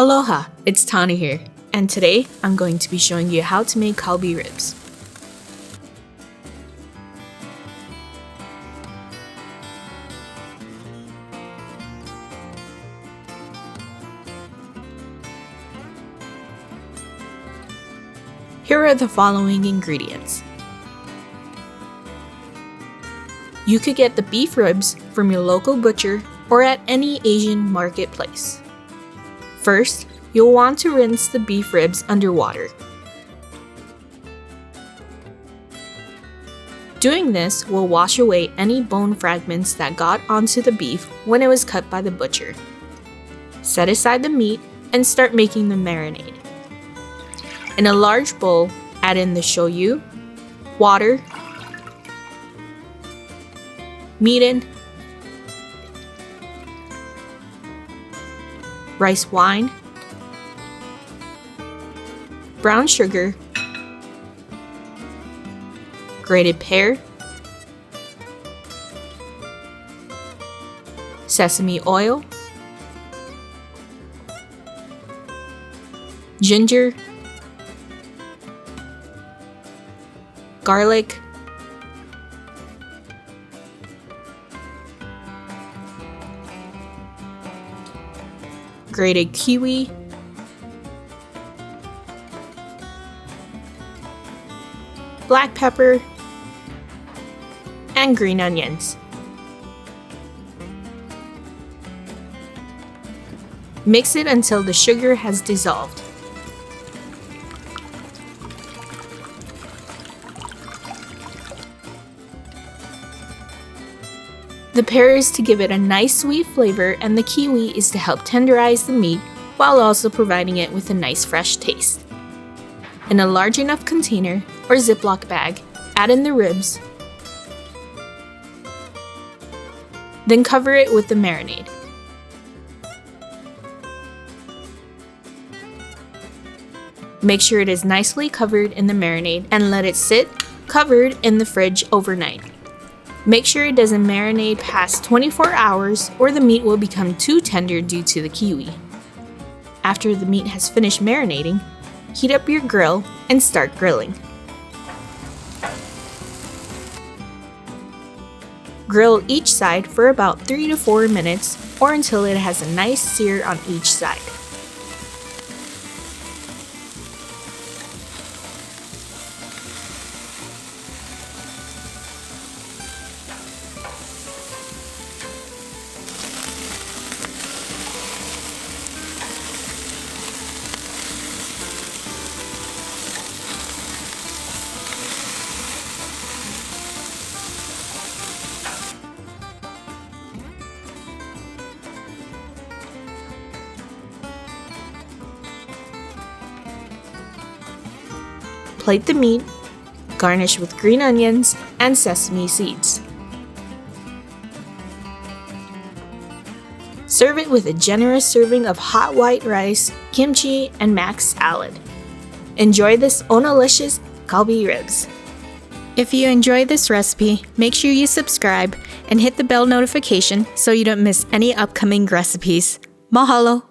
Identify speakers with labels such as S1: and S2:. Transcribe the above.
S1: Aloha, it's Tani here, and today I'm going to be showing you how to make Kalbi ribs. Here are the following ingredients. You could get the beef ribs from your local butcher or at any Asian marketplace. First, you'll want to rinse the beef ribs underwater. Doing this will wash away any bone fragments that got onto the beef when it was cut by the butcher. Set aside the meat and start making the marinade. In a large bowl, add in the shoyu, water, mirin, rice wine, brown sugar, grated pear, sesame oil, ginger, garlic, grated kiwi, black pepper, and green onions. Mix it until the sugar has dissolved. The pear is to give it a nice sweet flavor, and the kiwi is to help tenderize the meat while also providing it with a nice fresh taste. In a large enough container or Ziploc bag, add in the ribs, then cover it with the marinade. Make sure it is nicely covered in the marinade and let it sit covered in the fridge overnight. Make sure it doesn't marinate past 24 hours or the meat will become too tender due to the kiwi. After the meat has finished marinating, heat up your grill and start grilling. Grill each side for about 3 to 4 minutes or until it has a nice sear on each side. Plate the meat, garnish with green onions and sesame seeds. Serve it with a generous serving of hot white rice, kimchi, and mac salad. Enjoy this onalicious Kalbi ribs. If you enjoyed this recipe, make sure you subscribe and hit the bell notification so you don't miss any upcoming recipes. Mahalo!